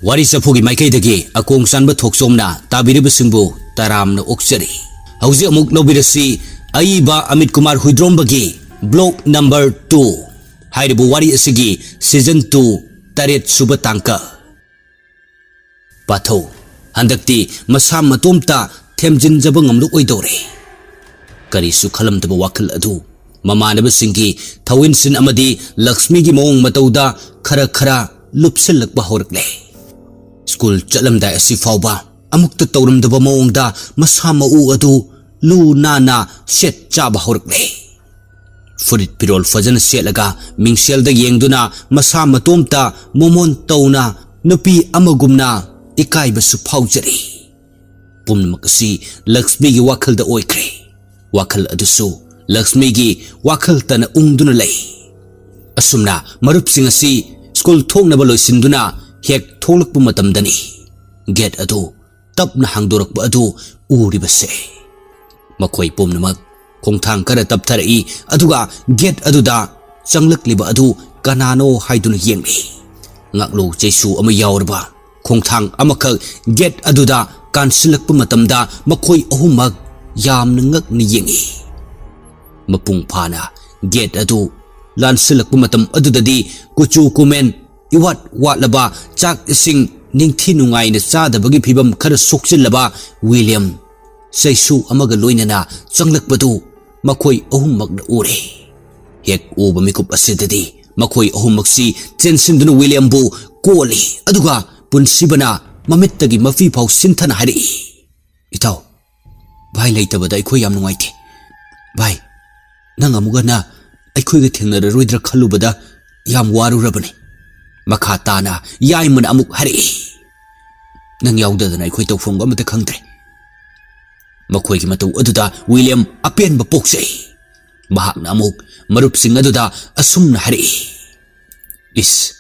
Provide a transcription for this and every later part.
Wari CHAPHU gi maikhaidagi AKONGCHANBA thokchomna tabiribasingbu taramna ookchari. Hauji amuk lobirasi aiba Amit Kumar Huidrombagi block number 2 hairibu wari asigi season 2 taret suba tangka. Patho handakti masam matomta themjin jaba ngamluk oidore. Karisu khalamdaba wakhal adu mamanabasinggi thawinsin amadi Lakshmi gi mawong matauda khara khara lupsilakba horakle. School chalamda asi fawba amukta tawramdaba mawongda masama u adu lu nana set chaba horakle. Furit pirol fajana selaga mingselda yengduna masama tomta momon tawna nupi amagumna ikaibasu phawjari. Pumnamakasi Lakshmi gi wakhalda oikre. Wakhal adusu Lakshmi gi wakhal tana ungduna lay. Asumna marupsing asi school thoknaba loisinduna hek tholakpa matamdani gate adu tapna hangdorakpa adu uribase. Makhoi pumnamak khongthang kara taptharai aduga gate aduda changlakliba adu kanano haiduna yengli. Ngaklo Jesu ama yawrba khongthang amakal gate aduda kansilakpa matamda makhoi ahumak yamna ngakni yengi. Mapung phana gate adu lansilakpa matam adudadi kuchu kumen iwat watlaba chak ising ningthi nungai na chadabagi phibam khara sokchilaba William Jesu amaga loinana changlakpadu makhoi ahummak na ure. Hek uba mikup asidadi makhoi ahummaksi chensinduna William bu koli aduga punsibana mamittagi mafi phau sinthana hari. Itaw bhai leitabada aikhoi yam nungaite. Bhai nang amugana aikhoi ga thengnararoidra khalubada yam warurabani. Makhatana yaiman amuk hari. Nang yaudadana aikhoi tawfam amata khangdre. Makhoi gi matau aduda William apen ba poksei. Mahakna amuk marupsing aduda asumna hari. Is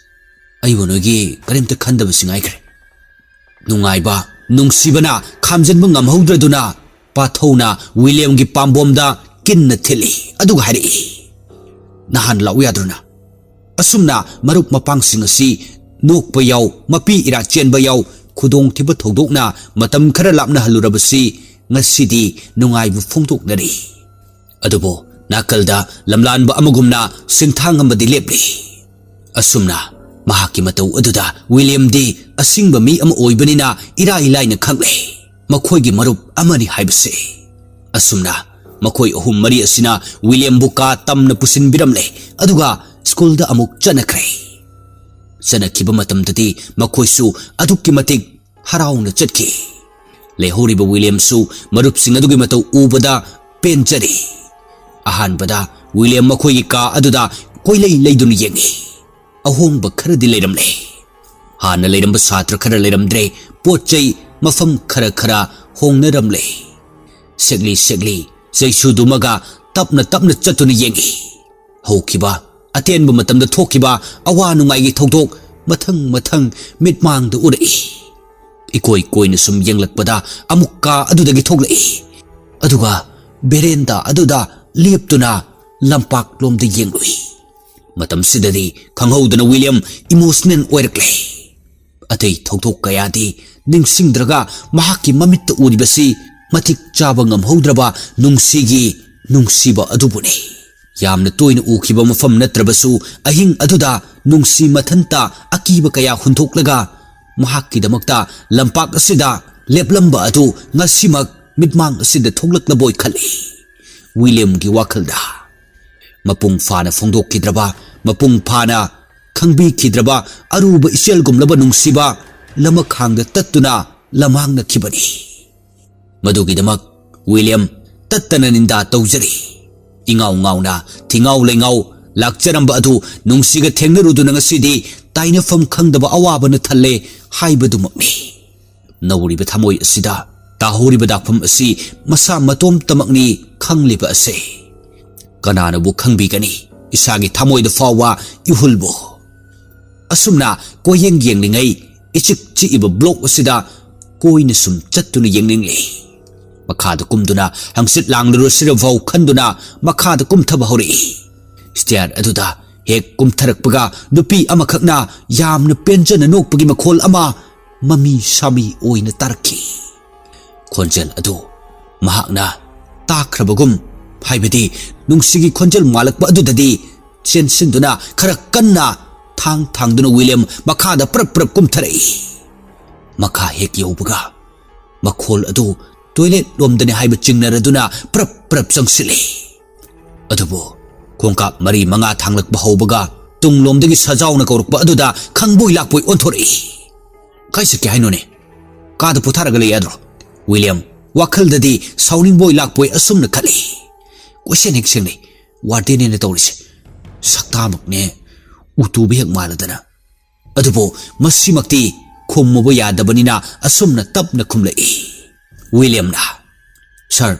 aiwonogi karimta khandaba singaikre. Nungaiba nungsibana khamjanba ngamhaudraduna pathona William gi pambomda kinna thili aduga hari. Nahan lau yadruna. Asumna marup mapangsing asi nokpa yaw mapi ira chenba yaw khudong thiba thodokna matam khara lapna halurabasi ngasidi nungaibu phongdoknari. Adubo nakalda lamlanba amagumna singthang amadi lepli. Asumna mahaki matau aduda William di asingba mi ama oibanina irai laina khangle. Makhoi gi marup amani haibase. Asumna makhoi ahum mari asina William buka tamna pusin biramle aduga school da amuk chanakre. Chanakhiba matamdadi makhoisu adukki matik harauna chatki. Lehoriba William su marupsing adugi matau ubada penjari. Ahanbada William makhoi ka aduda koilei leidun yengi. Ahongba kharadi leiramle. Hana leiramba satra khara leiramdre pochai mafam khara khara hongnaramle. Segli Jesu dumaga tapna chatuna yengi. Hokiba atenba matamda thokiba awa nungai gi thodok mathang mitmangda urai. Ikoi koina sum yenglakpada amukka adudagi thoklai. Aduga berenda aduda leptuna lampak lomda yenglui. Matam sidadi khanghaudana William emotional oirakle. Atei thodok kayadi ningsingdraga mahaki mamitta uribasi matik chaba ngamhaudraba nungsiba adubuni. Yamna toina ukhiba mafam natrabasu ahing aduda nungsi mathanta akiba kaya huntoklaga mahakki damakta lampak asida leplamba adu ngasimak mitmang asida thoklaklaboi khali. William gi wakhalda mapung phana phongdokkidraba mapung phana khangbi khidraba aruba iselgumlaba nungsiba lamakhangda tattuna lamangna khibani. Madugi damak William tattana ninda tawjari. Ingaw na tingaw lengaw lakcharamba adu nungsiga thengnarudu nangasidi tainafam khangdaba awaba na thalle haibadumakni. Nawriba thamoi asida tahoriba dakpham asi masa matom tamakni khangliba ase. Kanana bu khangbigani isagi thamoida fawa ihulbo. Asumna koyeng yenglingai ichik chi iba block asida koina sum chattuna yenglingli. Makhada kumduna hangsit langluru siravau khanduna makhada kumthaba hori. Stair aduda hek kumtharakpaga nupi amakhakna yamna penjana nokpagi makhol ama mami sami oina tarki khonjel adu mahakna takrabagum haibadi nungsigi khonjel malakpa adudadi chensinduna khara kanna thangduna William makhada prap kumtharai makha hek yobuga makhol adu toilet lomdani haiba chingnaraduna prap changsile adubo khongkap mari manga thanglakba hobaga tunglomdagi sajawna kaurukba aduda khangboi lakpoi onthori kaisa ke hainone kada putharaga le yadro William wakhaldadi sauningboy lakpoi asumna khali question hek singni wardene ne tawrise saktamakne utubi hek maladana adubo masimakti khummubo yadabanina asumna tapna khumlai William na sir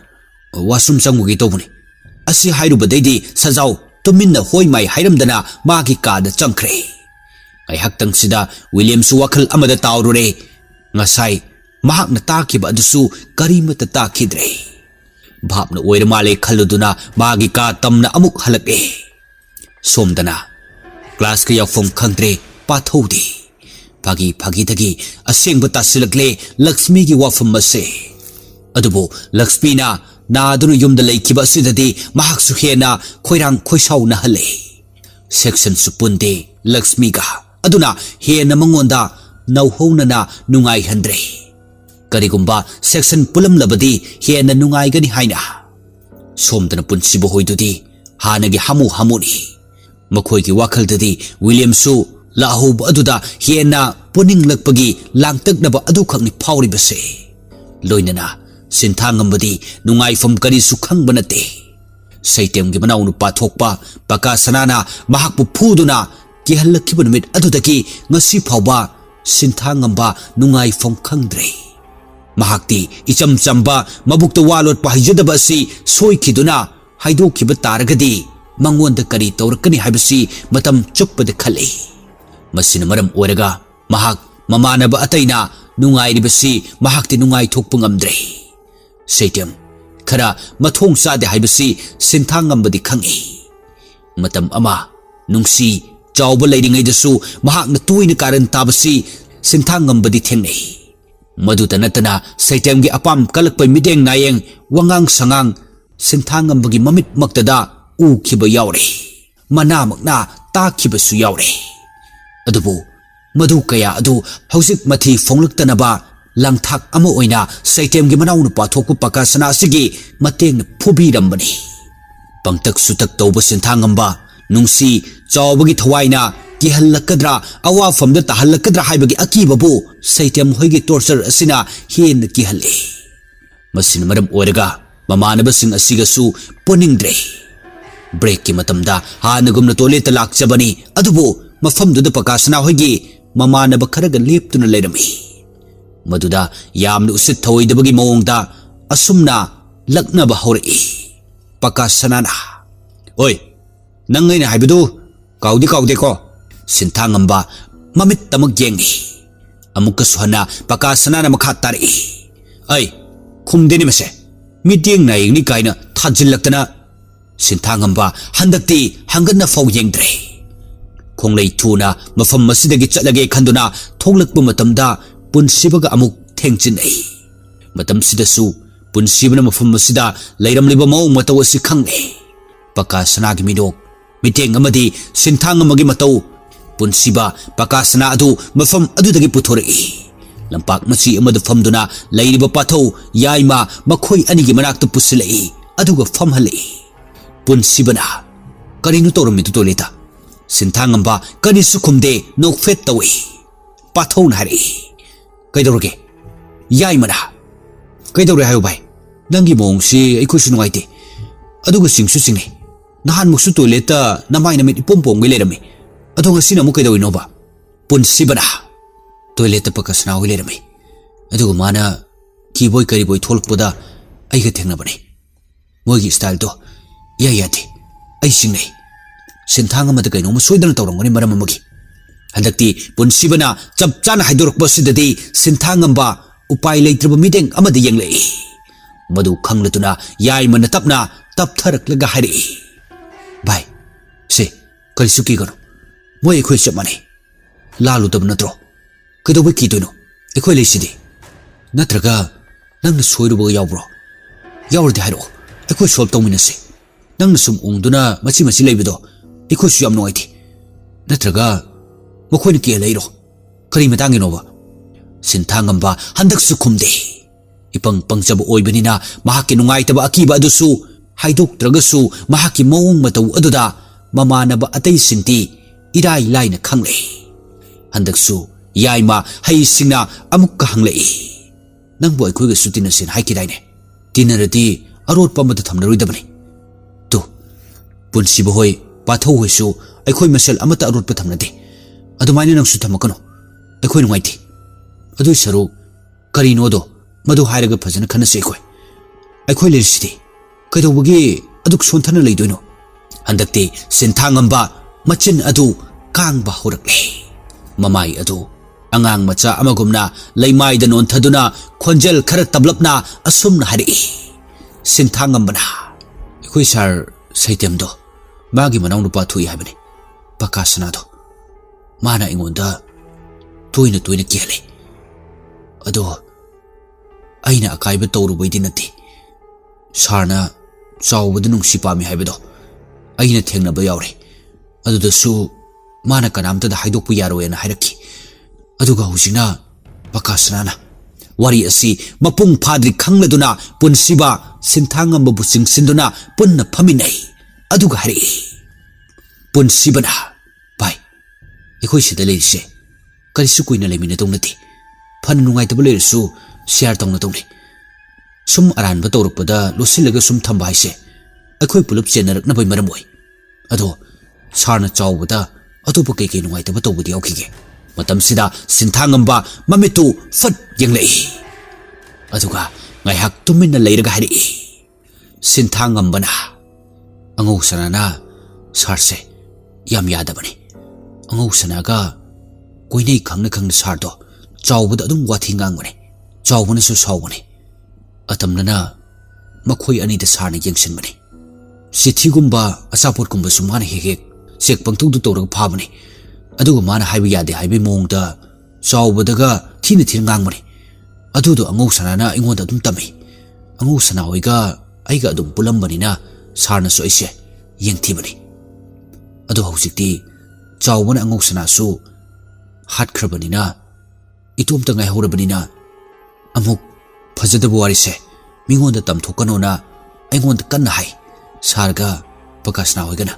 washroom changugi tobuni asi hairubadaidi sajaw tuminna hoi mai hairamdana magi kada changkhre ai haktang sida William su wakhal amada tawrure ngasai mahakna takiba adusu karimata takidre bhapna oira male khaluduna magi ka tamna amuk halake somdana class ka yafom khangdre pathodi phagi dagi asengba tasilakle Lakshmi gi wafam mase adubo Lakshmi na nadunu yumda laikiba asidadi mahaksu hena khoirang khoisau na hale section supunde Lakshmi ga aduna hena mangonda nauhona na nungai handre karigumba section pulam labadi hena nungai gani haina somdana punsibo hoidudi hanagi hamuni makhoi gi wakhal dadi William su lahub aduda hena puning lakpagi langtaknaba adu khakni phawri base loinana sinthangambadi nungai fam kari sukhang banate saitem gi manau nu pathokpa paka sanana mahakpu phuduna kihalakhiba numit adudaki ngasi phawba sinthangamba nungai fam khangdre mahakti icham chamba mabukta walot pahijadaba si soikhiduna haidokhiba taragadi mangonda kari tawrakani haibasi matam chuppada khale masina maram oraga mahak mamanaba ataina nungai ribasi mahakti nungai thokpa ngamdre saitem khara mathong sade haibasi sinthangambadi khangi matam ama nungsi chawba leiringai dasu mahakna tuina karan tabasi sinthangambadi thengnei maduta natana saitem gi apam kalakpai mideng nayeng wangang sangang sinthangambagi mamit maktada ukhiba yaure manamakna takhiba su yaure adubu madu kaya adu hausik mathi fonglaktanaba langthak ama oina saitem gi manau nu pathokku pakasana asigi mateng phubirambani pangtak sutak tawba sinthangamba nungsi chawbagi thawaina kihallakadra awafamda tahallakadra haibagi akibabu saitem hoigi torture asina hen kihalle masin maram oraga mamanabasing asigasu poningdre break ki matamda hanagumna toilet lakchabani adubu mafamduda pakasana hoigi mamanaba kharaga leptuna leirami maduda yamna usit thawoidabagi mawongda asumna laknaba hori pakasana oi nangaina haibudu kaudi ko sinthangamba mamit tamak yengi amuka suhana pakasana na makhatari ai khumdeni mase meeting na yengni kaina thajillaktana sinthangamba handakti hanganna faw yengdre khonglei thuna mafam masidagi chatlage khanduna thoglakpa matamda punsibaga amuk thengchinai matam sidasu punsibana mafam masida leiramliba maw mataw asi khangne pakasana gi midok miteng amadi sinthangambagi mataw punsiba pakasana adu mafam adudagi puthori lampak machi amada famduna leiriba pathau yaima makhoi anigi manakta pusilai aduga famhali punsibana karinu torami tu toleta sinthangamba kanisu khumde no fet tawi pathau nari kaidoroge yaimana kaidore hayo bai nangi mongsi aikosu nugaite aduga singsu singne nahan muksu toleta namai namit pompong gilerami aduga sina mu kaidawi noba punsibana toilet pakasna gilerami aduga mana kiboy kariboy tholpda aiga thengnabani mogi style to yati ai singnei sinthang amada kaino ma soidana tawrangani maram amagi handakti punsibana chapchana haidorokba sidadi sinthangamba upai leitraba mideng amada yenglei madu khanglatuna yaimana tapna taptharaklaga hari bai se kalisuki garo moi khoi chapmane lalu tab natro kedo ki toino ꯑꯩꯈꯣꯏ ꯂꯩꯁꯤꯗꯤ ꯅꯠꯇ꯭ꯔꯒ ꯅꯪꯅ ꯁꯣꯏꯔꯨꯕ ꯌꯥꯎꯕ꯭ꯔꯣ ꯌꯥꯎꯔꯗꯤ ꯍꯥꯏꯔꯛꯑꯣ ꯑꯩꯈꯣꯏ ꯁꯣꯜꯕ ꯇꯧꯃꯤꯟꯅꯁꯤ ꯅꯪꯅ ꯁꯨꯝ ꯎꯡꯗꯨꯅ ꯃꯆꯤ ꯂꯩꯕꯗꯣ ꯑꯩꯈꯣꯏꯁꯨ ꯌꯥꯝ ꯅꯨꯡꯉꯥꯏꯇꯦ ꯅꯠꯇ꯭ꯔꯒ ꯃꯈꯣꯏꯅ ꯀꯦ ꯂꯩꯔꯣ ꯀꯔꯤ ꯃꯇꯥꯡꯒꯤꯅꯣꯕ ꯁꯤꯟꯊꯥꯡꯉꯝꯕ ꯍꯟꯗꯛꯁꯨ ꯈꯨꯝꯗꯦ ꯏꯄꯪ ꯄꯪꯖꯕ ꯑꯣꯏꯕꯅꯤꯅ ꯃꯍꯥꯛꯀꯤ ꯅꯨꯡꯉꯥꯏꯇꯕ ꯑꯀꯤꯕ ꯑꯗꯨꯁꯨ ꯍꯥꯏꯗꯣꯛꯇ꯭ꯔꯒꯁꯨ ꯃꯍꯥꯛꯀꯤ ꯃꯑꯣꯡ ꯃꯇꯧ ꯑꯗꯨꯗ ꯃꯃꯥꯟꯅꯕ ꯑꯇꯩꯁꯤꯡꯗꯤ ꯏꯔꯥꯏ ꯂꯥꯏꯅ ꯈꯪꯂꯦ ꯍꯟꯗꯛꯁꯨ ꯌꯥꯏꯃ ꯍꯩꯁꯤꯡꯅ ꯑꯃꯨꯛꯀ ꯍꯪꯂꯛꯏ ꯅꯪꯕꯨ ꯑꯩꯈꯣꯏꯒꯁꯨ ꯇꯤꯟꯅꯁꯦꯅ ꯍꯥꯏꯈꯤꯗꯥꯏꯅꯦ ꯇꯤꯟꯅꯔꯗꯤ ꯑꯔꯣꯠꯄ ꯑꯃꯗ ꯊꯝꯅꯔꯣꯏꯗꯕꯅꯤ ꯇꯨ ꯄꯨꯟꯁꯤꯕ ꯍꯣꯏ ꯄꯥꯊꯧ ꯍꯣꯏꯁꯨ ꯑꯩꯈꯣꯏ ꯃꯁꯦꯜ ꯑꯃꯠꯇ ꯑꯔꯣꯠꯄ ꯊꯝꯅꯗꯦ ꯑꯗꯨꯃꯥꯏꯅ ꯅꯪꯁꯨ ꯊꯝꯃꯛꯀꯅꯨ ꯑꯩꯈꯣꯏ ꯅꯨꯡꯉꯥꯏꯇꯦ ꯑꯗꯨꯏ ꯁꯔꯨꯛ ꯀꯔꯤꯅꯣꯗꯣ ꯃꯗꯨ ꯍꯥꯏꯔꯒ ꯐꯖꯅ ꯈꯟꯅꯁꯤ ꯑꯩꯈꯣꯏ ꯂꯩꯔꯤꯁꯤꯗꯤ ꯀꯩꯗꯧꯕꯒꯤ ꯑꯗꯨꯛ ꯁꯣꯟꯊꯅ ꯂꯩꯗꯣꯏꯅꯣ ꯍꯟꯗꯛꯇꯤ ꯁꯤꯟꯊꯥꯡꯉꯝꯕ ꯃꯆꯤꯟ ꯑꯗꯨ ꯀꯥꯡꯕ ꯍꯧꯔꯛꯂꯦ ꯃꯃꯥꯏ ꯑꯗꯨ ꯑꯉꯥꯡ ꯃꯆꯥ ꯑꯃꯒꯨꯝꯅ ꯂꯩꯃꯥꯏꯗ ꯅꯣꯟꯊꯗꯨꯅ ꯈꯣꯟꯖꯦꯜ ꯈꯔ ꯇꯞꯂꯞꯅ ꯑꯁꯨꯝꯅ ꯍꯥꯏꯔꯛꯏ ꯁꯤꯟꯊꯥꯡꯉꯝꯕꯅ ꯑꯩꯈꯣꯏ ꯁꯥꯔ ꯁꯩꯇꯦꯝꯗꯣ ꯃꯥꯒꯤ ꯃꯅꯥꯎꯅꯨꯄꯥ ꯊꯣꯛꯏ ꯍꯥꯏꯕꯅꯤ ꯄꯀꯥ ꯁꯅꯥꯗꯣ ꯃꯥꯅ ꯑꯩꯉꯣꯟꯗ ꯇꯣꯏꯅ ꯀꯦꯍꯜꯂꯤ ꯑꯗꯣ ꯑꯩꯅ ꯑꯀꯥꯏꯕ ꯇꯧꯔꯨꯕꯩꯗꯤ ꯅꯠꯇꯦ ꯁꯥꯔꯅ ꯆꯥꯎꯕꯗ ꯅꯨꯡꯁꯤ ꯄꯥꯝꯃꯤ ꯍꯥꯏꯕꯗꯣ ꯑꯩꯅ ꯊꯦꯡꯅꯕ ꯌꯥꯎꯔꯦ ꯑꯗꯨꯗꯁꯨ ꯃꯥꯅ ꯀꯅꯥꯝꯇꯗ ꯍꯥꯏꯗꯣꯛꯄ ꯌꯥꯔꯣꯏꯅ ꯍꯥꯏꯔꯛꯈꯤ ꯑꯗꯨꯒ ꯍꯧꯖꯤꯛꯅ ꯄꯀꯥ ꯁꯅꯥꯅ ꯋꯥꯔꯤ ꯑꯁꯤ ꯃꯄꯨꯡ ꯐꯥꯗ꯭ꯔꯤ ꯈꯪꯂꯗꯨꯅ ꯄꯨꯟꯁꯤꯕ ꯁꯤꯟꯊꯥꯡꯉꯝꯕꯕꯨ ꯆꯤꯡꯁꯤꯟꯗꯨꯅ ꯄꯨꯟꯅ ꯐꯝꯃꯤꯟꯅꯩ ꯑꯗꯨꯒ ꯍꯥꯏꯔꯛꯏ ꯄꯨꯟꯁꯤꯕꯅ ꯚꯥꯏ ꯑꯩꯈꯣꯏ ꯁꯤꯗ ꯂꯩꯔꯤꯁꯦ ꯀꯔꯤꯁꯨ ꯀꯨꯏꯅ ꯂꯩꯃꯤꯟꯅꯗꯧ ꯅꯠꯇꯦ ꯐꯅ ꯅꯨꯡꯉꯥꯏꯇꯕ ꯂꯩꯔꯁꯨ ꯁꯤꯌꯥꯔ ꯇꯧꯅꯗꯧꯅꯤ ꯁꯨꯝ ꯑꯔꯥꯟꯕ ꯇꯧꯔꯛꯄꯗ ꯂꯣꯠꯁꯤꯜꯂꯒ ꯁꯨꯝ ꯊꯝꯕ ꯍꯥꯏꯁꯦ ꯑꯩꯈꯣꯏ ꯄꯨꯂꯞ ꯆꯦꯟꯅꯔꯛꯅꯕꯩ ꯃꯔꯝ ꯑꯣꯏ ꯑꯗꯣ ꯁꯥꯔꯅ ꯆꯥꯎꯕꯗ ꯑꯇꯣꯞꯄ ꯀꯩ ꯅꯨꯡꯉꯥꯏꯇꯕ ꯇꯧꯕꯗꯤ ꯌꯥꯎꯈꯤꯒꯦ ꯃꯇꯝꯁꯤꯗ ꯁꯤꯟꯊꯥꯡꯉꯝꯕ ꯃꯃꯤꯠꯇꯨ ꯐꯠ ꯌꯦꯡꯂꯛꯏ ꯑꯗꯨꯒ ꯉꯥꯏꯍꯥꯛ ꯇꯨꯃꯤꯟꯅ ꯂꯩꯔꯒ ꯍꯥꯏꯔꯛꯏ ꯁꯤꯟꯊꯥꯡꯉꯝꯕꯅ ꯑꯉꯧꯁꯅꯥꯅ ꯁꯥꯔꯁꯦ ꯌꯥꯝ ꯌꯥꯗꯕꯅꯤ ꯑꯉꯧꯁꯅꯥꯒ ꯀꯣꯏꯅꯩ ꯈꯪꯅ ꯁꯥꯔꯗꯣ ꯆꯥꯎꯕꯗ ꯑꯗꯨꯝ ꯋꯥꯊꯤ ꯉꯥꯡꯕꯅꯤ ꯆꯥꯎꯕꯅꯁꯨ ꯁꯥꯎꯕꯅꯤ ꯑꯇꯝꯅꯅ ꯃꯈꯣꯏ ꯑꯅꯤꯗ ꯁꯥꯔꯅ ꯌꯦꯡꯁꯤꯟꯕꯅꯤ ꯆꯤꯊꯤꯒꯨꯝꯕ ꯑꯆꯥꯄꯣꯠꯀꯨꯝꯕꯁꯨ ꯃꯥꯅ ꯍꯦꯛ ꯆꯦꯛ ꯄꯪꯇꯧꯗ ꯇꯧꯔꯒ ꯐꯥꯕꯅꯤ ꯑꯗꯨꯒ ꯃꯥꯅ ꯍꯥꯏꯕ ꯌꯥꯗꯦ ꯍꯥꯏꯕꯒꯤ ꯃꯑꯣꯡꯗ ꯆꯥꯎꯕꯗꯒ ꯊꯤꯅ ꯉꯥꯡꯕꯅꯤ ꯑꯗꯨꯗꯣ ꯑꯉꯧꯁꯅꯥꯅ ꯑꯩꯉꯣꯟꯗ ꯑꯗꯨꯝ ꯇꯝꯃꯤ ꯑꯉꯧꯁꯅꯥ ꯍꯣꯏꯒ ꯑꯩꯒ ꯑꯗꯨꯝ ꯄꯨꯜꯂꯝꯕꯅꯤꯅ ꯁꯥꯔꯅꯁꯨ ꯑꯩꯁꯦ ꯌꯦꯡꯊꯤꯕꯅꯤ ꯑꯗꯣ ꯍꯧꯖꯤꯛꯇꯤ ꯆꯥꯎꯕꯅ ꯑꯉꯧꯁꯅꯥꯁꯨ ꯍꯥꯠꯈ꯭ꯔꯕꯅꯤꯅ ꯏꯇꯣꯝꯇ ꯉꯥꯏꯍꯧꯔꯕꯅꯤꯅ ꯑꯃꯨꯛ ꯐꯖꯗꯕ ꯋꯥꯔꯤꯁꯦ ꯃꯤꯉꯣꯟꯗ ꯇꯝꯊꯣꯛꯀꯅꯣꯅ ꯑꯩꯉꯣꯟꯗ ꯀꯟꯅ ꯍꯥꯏ ꯁꯥꯔꯒ ꯄꯀꯥꯁꯅꯥ ꯍꯣꯏꯒꯅ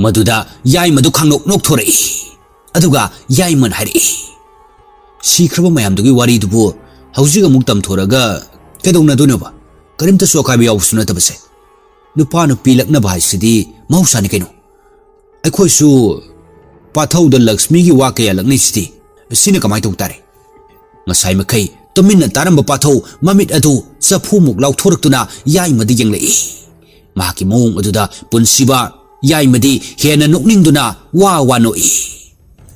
ꯃꯗꯨꯗ ꯌꯥꯏꯃꯗꯨ ꯅꯣꯛꯊꯣꯔꯛꯏ ꯑꯗꯨꯒ ꯌꯥꯏꯃꯅ ꯍꯥꯏꯔꯛꯏ ꯁꯤꯈ꯭ꯔꯕ ꯃꯌꯥꯝꯗꯨꯒꯤ ꯋꯥꯔꯤꯗꯨꯕꯨ ꯍꯧꯖꯤꯛ ꯑꯃꯨꯛ ꯇꯝꯊꯣꯔꯒ ꯀꯩꯗꯧꯅꯗꯣꯏꯅꯣꯕ ꯀꯔꯤꯝꯇꯁꯨ ꯑꯀꯥꯏꯕ ꯌꯥꯎꯕꯁꯨ ꯅꯠꯇꯕꯁꯦ ꯅꯨꯄꯥ ꯅꯨꯄꯤ ꯂꯛꯅꯕ ꯍꯥꯏꯁꯤꯗꯤ ꯃꯍꯧꯁꯥꯅꯤ ꯀꯩꯅꯣ ꯑꯩꯈꯣꯏꯁꯨ ꯄꯥꯊꯧꯗ ꯂꯛꯁꯃꯤꯒꯤ ꯋꯥ ꯀꯌꯥ ꯂꯛꯅꯩꯁꯤꯗꯤ ꯁꯤꯅ ꯀꯃꯥꯏ ꯇꯧ ꯇꯥꯔꯦ ꯉꯁꯥꯏ ꯃꯈꯩ ꯇꯨꯃꯤꯟꯅ ꯇꯥꯔꯝꯕ ꯄꯥꯊꯧ ꯃꯃꯤꯠ ꯑꯗꯨ ꯆꯐꯨꯃꯨꯛ ꯂꯥꯎꯊꯣꯔꯛꯇꯨꯅ ꯌꯥꯏꯃꯗ ꯌꯦꯡꯂꯛꯏ ꯃꯍꯥꯛꯀꯤ ꯃꯑꯣꯡ ꯑꯗꯨꯗ ꯄꯨꯟꯁꯤꯕ ꯌꯥꯏꯃꯗꯤ ꯍꯦꯟꯅ ꯅꯣꯛꯅꯤꯡꯗꯨꯅ ꯋꯥ ꯅꯣꯛꯏ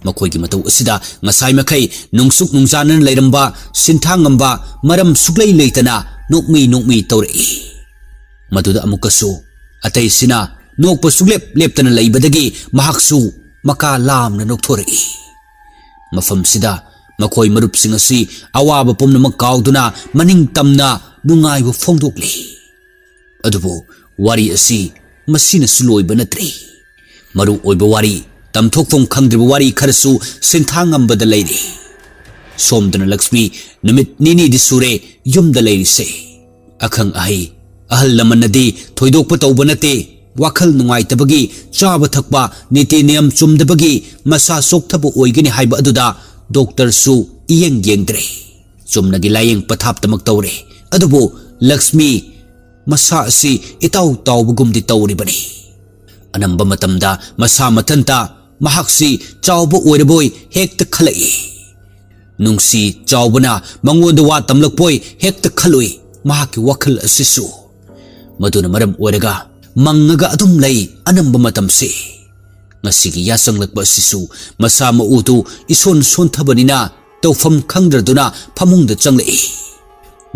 ꯃꯈꯣꯏꯒꯤ ꯃꯇꯧ ꯑꯁꯤꯗ ꯉꯁꯥꯏ ꯃꯈꯩ ꯅꯨꯡꯁꯨꯛ ꯅꯨꯡꯖꯥꯅꯅ ꯂꯩꯔꯝꯕ ꯁꯤꯟꯊꯥꯡꯉꯝꯕ ꯃꯔꯝ ꯁꯨꯛꯂꯩ ꯂꯩꯇꯅ ꯅꯣꯛꯃꯤ ꯇꯧꯔꯛꯏ ꯃꯗꯨꯗ ꯑꯃꯨꯛꯀꯁꯨ ꯑꯇꯩꯁꯤꯅ ꯅꯣꯛꯄ ꯁꯨꯛꯂꯦꯞ ꯂꯦꯞꯇꯅ ꯂꯩꯕꯗꯒꯤ ꯃꯍꯥꯛꯁꯨ ꯃꯀꯥ ꯂꯥꯝꯅ ꯅꯣꯛꯊꯣꯔꯛꯏ ꯃꯐꯝꯁꯤꯗ ꯃꯈꯣꯏ ꯃꯔꯨꯞꯁꯤꯡ ꯑꯁꯤ ꯑꯋꯥꯕ ꯄꯨꯝꯅꯃꯛ ꯀꯥꯎꯗꯨꯅ ꯃꯅꯤꯡ ꯇꯝꯅ ꯅꯨꯡꯉꯥꯏꯕ ꯐꯣꯡꯗꯣꯛꯂꯤ ꯑꯗꯨꯕꯨ ꯋꯥꯔꯤ ꯑꯁꯤ ꯃꯁꯤꯅꯁꯨ ꯂꯣꯏꯕ ꯅꯠꯇ꯭ꯔꯤ ꯃꯔꯨ ꯑꯣꯏꯕ ꯋꯥꯔꯤ ꯇꯝꯊꯣꯛꯐꯝ ꯈꯪꯗ꯭ꯔꯤꯕ ꯋꯥꯔꯤ ꯈꯔꯁꯨ ꯁꯤꯟꯊꯥꯡꯉꯝꯕꯗ ꯂꯩꯔꯤ ꯁꯣꯝꯗꯅ ꯂꯛꯁꯃꯤ ꯅꯨꯃꯤꯠ ꯅꯤꯅꯤꯗꯤ ꯁꯨꯔꯦ ꯌꯨꯝꯗ ꯂꯩꯔꯤꯁꯦ ꯑꯈꯪ ꯑꯍꯩ ꯑꯍꯜ ꯂꯃꯟꯅꯗꯤ ꯊꯣꯏꯗꯣꯛꯄ ꯇꯧꯕ ꯅꯠꯇꯦ ꯋꯥꯈꯜ ꯅꯨꯡꯉꯥꯏꯇꯕꯒꯤ ꯆꯥꯕ ꯊꯛꯄ ꯅꯤꯇꯤ ꯅꯤꯌꯝ ꯆꯨꯝꯗꯕꯒꯤ ꯃꯁꯥ ꯁꯣꯛꯊꯕ ꯑꯣꯏꯒꯅꯤ ꯍꯥꯏꯕ ꯑꯗꯨꯗ ꯗꯣꯛꯇꯔꯁꯨ ꯌꯦꯡꯗ꯭ꯔꯦ ꯆꯨꯝꯅꯒꯤ ꯂꯥꯌꯦꯡ ꯄꯊꯥꯞꯇꯃꯛ ꯇꯧꯔꯦ ꯑꯗꯨꯕꯨ ꯂꯛꯁꯃꯤ ꯃꯁꯥ ꯑꯁꯤ ꯏꯇꯥꯎ ꯇꯥꯎꯕꯒꯨꯝꯗꯤ ꯇꯧꯔꯤꯕꯅꯤ ꯑꯅꯝꯕ ꯃꯇꯝꯗ ꯃꯁꯥ ꯃꯊꯟꯇ ꯃꯍꯥꯛꯁꯤ ꯆꯥꯎꯕ ꯑꯣꯏꯔꯕꯣꯏ ꯍꯦꯛꯇ ꯈꯜꯂꯛꯏ ꯅꯨꯡꯁꯤ ꯆꯥꯎꯕꯅ ꯃꯉꯣꯟꯗ ꯋꯥ ꯇꯝꯂꯛꯄꯣꯏ ꯍꯦꯛꯇ ꯈꯜꯂꯨꯏ ꯃꯍꯥꯛꯀꯤ ꯋꯥꯈꯜ ꯑꯁꯤꯁꯨ ꯃꯗꯨꯅ ꯃꯔꯝ ꯑꯣꯏꯔꯒ ꯃꯪꯉꯒ ꯑꯗꯨꯝ ꯂꯩ ꯑꯅꯝꯕ ꯃꯇꯝꯁꯤ ꯉꯁꯤꯒꯤ ꯌꯥꯆꯪꯂꯛꯄ ꯑꯁꯤꯁꯨ ꯃꯁꯥ ꯃꯎꯗꯨ ꯏꯁꯣꯟ ꯁꯣꯟꯊꯕꯅꯤꯅ ꯇꯧꯐꯝ ꯈꯪꯗ꯭ꯔꯗꯨꯅ ꯐꯃꯨꯡꯗ ꯆꯪꯂꯛꯏ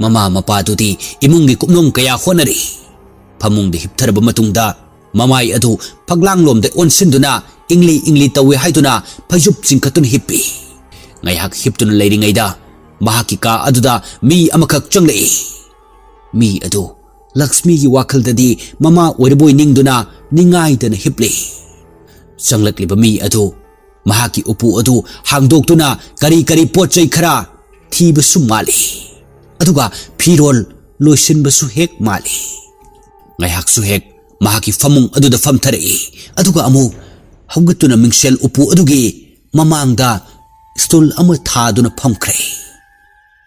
ꯃꯃꯥ ꯃꯄꯥꯗꯨꯗꯤ ꯏꯃꯨꯡꯒꯤ ꯀꯨꯞꯅꯣꯝ ꯀꯌꯥ ꯍꯣꯠꯅꯔꯤ ꯐꯃꯨꯡꯗ ꯍꯤꯞꯊꯔꯕ ꯃꯇꯨꯡꯗ ꯃꯃꯥꯏ ꯑꯗꯨ ꯐꯛꯂꯥꯡꯂꯣꯝꯗ ꯑꯣꯟꯁꯤꯟꯗꯨꯅ ꯏꯪꯂꯤ ꯇꯧꯋꯦ ꯍꯥꯏꯗꯨꯅ ꯐꯩꯖꯨꯞ ꯆꯤꯡꯈꯠꯇꯨꯅ ꯍꯤꯞꯄꯤ ꯉꯥꯏꯍꯥꯛ ꯍꯤꯞꯇꯨꯅ ꯂꯩꯔꯤꯉꯩꯗ mahaki ka aduda mi amakak changlei mi adu Lakshmi gi wakal dadi mama oirboy ningduna ningai dana hiple changlakliba mi adu mahaki upu adu hangdoktuna kari pochai khara thibasu mali aduga phirol loisinbasu hek mali ngaiak su hek mahaki famung aduda famtharei aduga amu haugatuna mingsel upu adugi mamangda stool ama thaduna phamkhre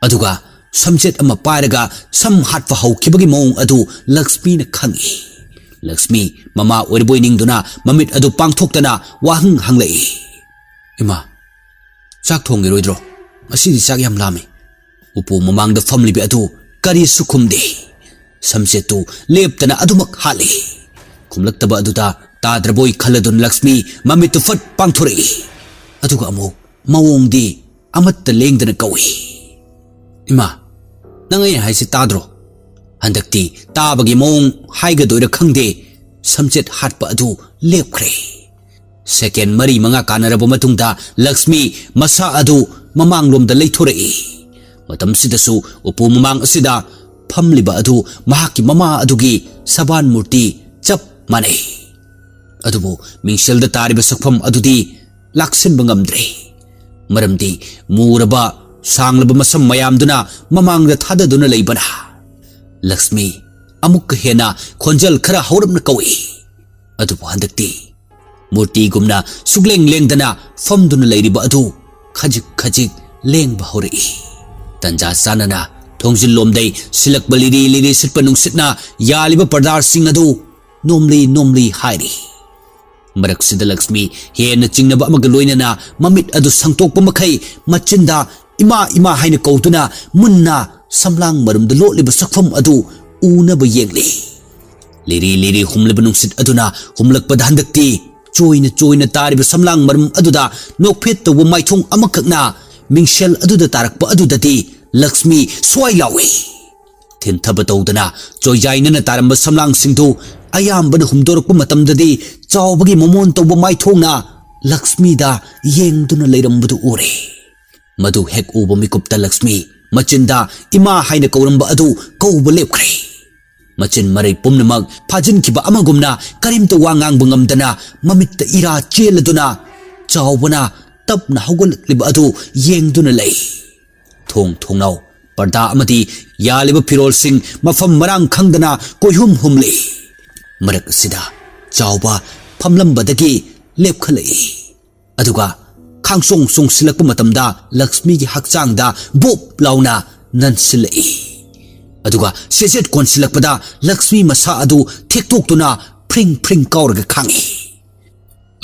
aduga samjet ama pairaga sam hatwa haukibagi mong adu Lakshmi na khangi Lakshmi mama oirboy ningduna mamit adu pangthoktana wahang hanglei ima chak thongiroidro asidi chak yam lame upu mamangda famlibi adu kari sukhumde samjet tu leptana adumak hale khumlaktaba aduda tadraboy khaladun Lakshmi mamit tu fat pangthorei aduga amu mawongdi amatta lengdana kawi ima nangai haisi tadro handakti tabagi mong haiga doira khangde samjet hatpa adu lepkhre second mari manga kanarabo matungda Lakshmi masa adu mamanglomda leithorei matam sidasu upu mamang asida phamliba adu mahaki mama adugi saban murti chap mane adubu mingselda tariba sakpham adudi laksinba ngamdre maramdi muraba sanglaba masam mayamduna mamangda thadaduna leibana Lakshmi amuk hena khonjal khara haurabna kawi adubu handakti murti gumna sugleng lengdana famduna leiriba adu khajik lengba haurei tanja sanana thongjil lomdai silakba liri sitpa nungsitna yaliba pardar sing adu nomli hairi maraksida Lakshmi hena chingnaba amaga loinana mamit adu sangtokpa makhai machinda ima haina kautuna munna samlang marumda lotliba sakfam adu unaba yengli liri humlaba nungsit aduna humlakpada handakti choina tariba samlang marum aduda nokphet tawa maithong amakakna mingsel aduda tarakpa adudati Lakshmi swai lawi thinthaba tawdana choijainana taramba samlang singdu ayambana humdorokpa matamdadi chawbagi momon tawba maithongna Lakshmi da yengduna leirambadu ure madu hek uba mikupta Lakshmi machinda ima haina kauramba adu kauba lepkhre machin marai pumnamak phajin kiba amagumna karimta wangang bungamdana mamitta ira cheladuna chawbana tapna haugalakliba adu yengduna lei thongnau parda amati yaliba phirol sing mafam marang khangdana koihum humle marak sida chawba phamlambadagi lepkhalei aduga khangsong silakpa matamda Lakshmi gi hakchangda bop launa nansilei aduga seset kon silakpada Lakshmi masa adu thektoktuna pring kaurga khangi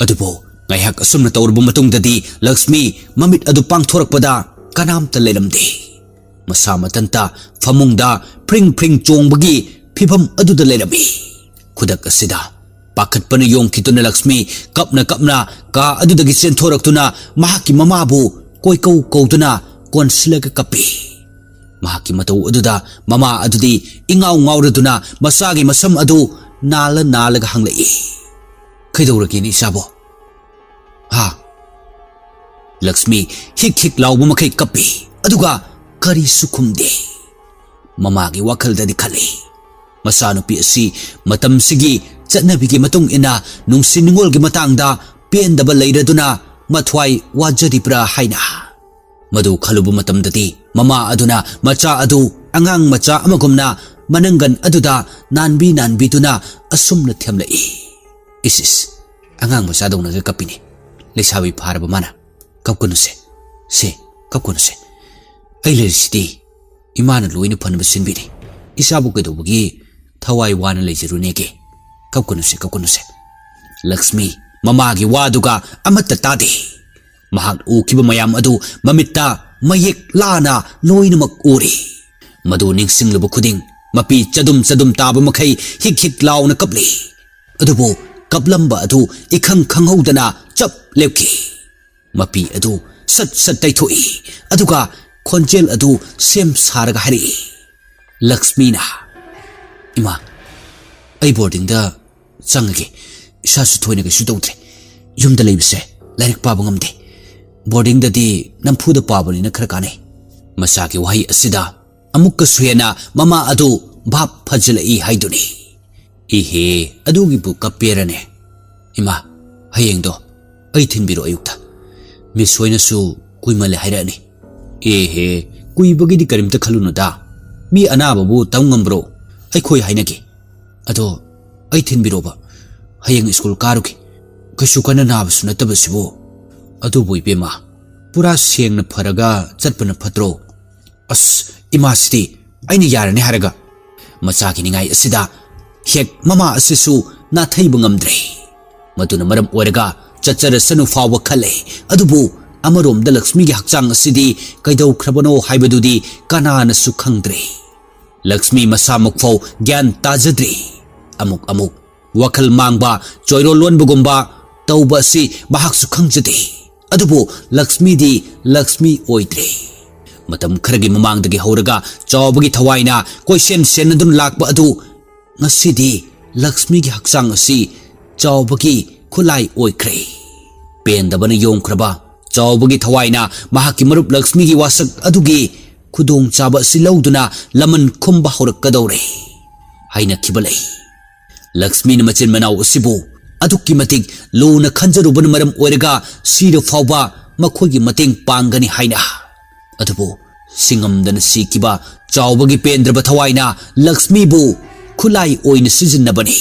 adubo ngaiak asumna tawrbu matungdadi Lakshmi mamit adu pangthorakpada kanamta leiramde masa matanta famungda pring chongbagi phibam aduda leirami khudak asida pakhatpana yongkhituna Lakshmi kapna ka adudagi senthoraktuna mahaki mamabu koikau kautuna konsilaga kapi mahaki matau aduda mama adudi ingau ngauraduna masagi masam adu nalaga hanglei khaidoragi ni sabo ha Lakshmi hik lauba makai kapi aduga kari sukhumde mamagi wakhaldadi khale masanupi asi matam sigi chatnabigi matung ina nungsiningol gi matangda pendaba leiraduna mathwai wajadipra haina madu khalubu matamdati mama aduna macha adu angang macha amagumna manangan aduda nanbi tuna asumna thamlei isis angang macha dongna ga kapini lesawi pharaba mana kapkunuse ailerisidi imana loina phanba sinbini isabu kedobugi thawai wana lejerunege kapkunuse Lakshmi mamagi waduga amatta tadi mahak ukiba mayam adu mamitta mayek lana loinamak uri madu ningsinglubu khuding mapi chadum taba makhai hik launa kapli adubu kaplamba adu ikhang khanghodana chap lepki mapi adu sat taithoi aduga khonjel adu sem saraga hari Lakshmi na ima ai boarding da changage isasu thoina ga sudodre yumda leibse lairik paba ngamde boarding da di nampuda pabani na khara kane Masaki wahi asida amukka suhena mama adu bhap phajlai haiduni. Ihe adugi bu kaperane. Ima hayengdo ai thinbiro ayukta. Misoina su kuimale hairani. Ehe kuibagi di karimta khalunu da. Mi anababu tangambro ai khoi hainagi. Ado ai thinbiro ba. Hayeng school karuki. Kasu kana nabasu natabasibo. Adu bui bema. Pura sengna pharaga chatpana phatro. As imasiti aina yarane haraga. Machaki ningai asida hek mama asisu na thaiba ngamdre. Maduna maram oiraga chachara sanu fawa khale. Adubu amarom da Lakshmi gi hakchang asidi kaidau khrabano haibadudi kanana su khangdre. Lakshmi masa mukfau gyan tajadre. Amuk wakal mangba choiro lonbugumba tauba si bahak su khangjade. Adubu Lakshmi di Lakshmi oidre. Matam kharagi mamangdagi hauraga chawbagi thawaina koisen senadun lakba adu ngasidi Lakshmi gi hakchang asi chawbagi khulai oikre. Pendabana yongkraba chawbagi thawaina mahaki marup Lakshmi gi wasak adugi khudong chaba silauduna laman khumba haurakadore. Haina kibalai. Lakshmi na machin manaw asibu adukki matik luna khanjaruban maram oiraga sira fawba makhogi mateng pangani haina. Adubu singamdana sikiba chawbagi pendraba thawaina Lakshmi bu khulai oina sijinnabani.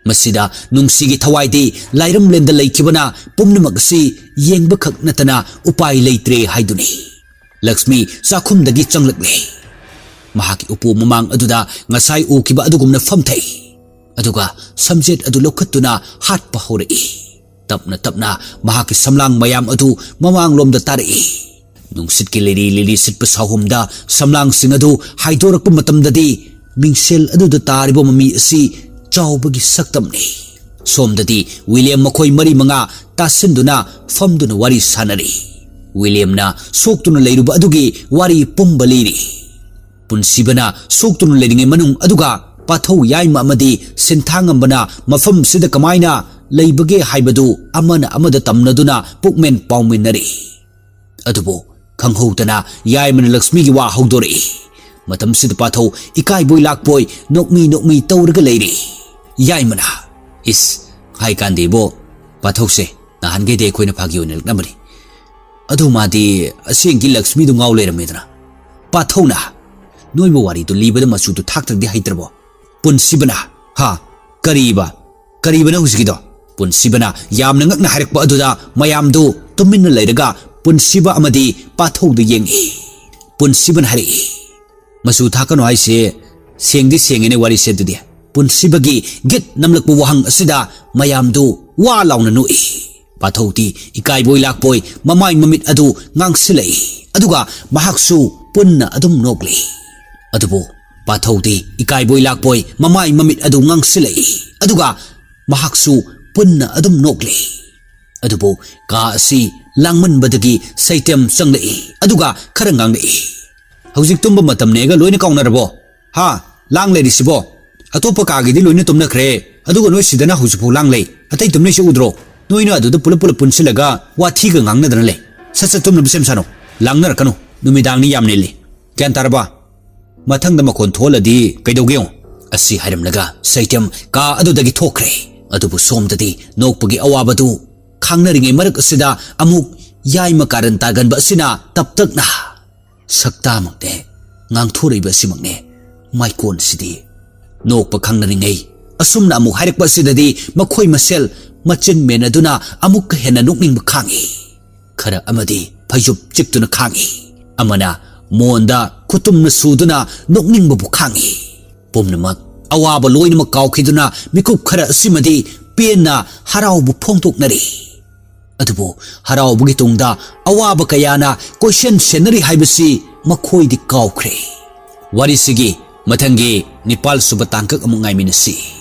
Masida nungsigi thawaidi lairam lenda laikibana pumnamak si yengba khak natana upai leitre haiduni. Lakshmi sakhumdagi changlakle. Mahaki upu mamang aduda ngasai ukiba adugumna famthai. Aduga samjet adu lokhatuna hatpa horai. Tapna mahaki samlang mayam adu mamang lomda tarai. Nungsit ki lili sitpa sahumda samlang sing adu haidorakpa matamdadi mingsel aduda taribo mami asi chawbagi saktamni. Somdadi William makhoi mari manga tasinduna famduna wari sanari. William na soktuna leiruba adugi wari pumbaliri. Punsibana soktuna leiringe manung aduga pathau yaima amadi sinthangambana mafam sida kamaina leibage haibadu amana amada tamnaduna pukmen pawminari. Adubo khanghoutana yaimana Lakshmi gi wa hawdori. Matam sida pathau ikai boy lakboy nokmi tawraga leiri. Yaimana is hai kandebo pathau se nahange de khoina phagi oina laknamari. Adu madi asengi Lakshmi du ngaw leiramedra. Pathau na noibo wari tu libada masu tu thaktradi haitrabo. Punsibana ha karibana husgido. Punsibana yamna ngakna harakpa aduda mayamdu tuminna leiraga punsiba amadi pathau du yengi. Punsiban hari masu thakano haise sengdi sengene wari sedudi. Punsibagi git namlakpu wahang asida mayamdu wa launa nui. Pathau ti ikai boy lakboy mamai mamit adu ngangsilai. Aduga mahaksu punna adum nokli. Adubu pathau ti ikai boy lakboy mamai mamit adu ngangsilai. Aduga mahaksu punna adum nokli. Adubu ka asi langman badagi saitem sanglai. Aduga kharanganglai. Haujik tumba matam nega loina kaunarabo. Ha lang lei risibo. Atopa kagidi loina tumna khre. Aduga noi sidana hujupu lang lei. Atai tumne se udro. Noina aduda pula punsilaga wathi ga ngangnadana le. Satsa tumna bisem sano. Langnar kanu numidang ni yamne le. Kyan taraba. Mathangda makon tholadi kaidogeo. Asi hairamlaga saitem ka adudagi thokre. Adubu somdadi nokpagi awabadu khangnaringe marak asida amuk yaima karan taganba asina taptakna sakta makne ngangthoraiba simakne maikon sidi nokpa khangnaringe asumna amuk hairakpa sidadi makhoi masel machin menaduna amuk hena nokningba khangi khara amadi phayup chiktuna khangi amana monda kutumna suduna nokningba bu khangi pomnamak awaba loinama kawkhiduna mikup khara asimadi penna haraubu phongtoknari. Adubu haraubugi tungda awaba kayana question senari haibasi makhoidi kawkhre. Warisigi mathangi Nepal suba tangkak amung ngaiminasi.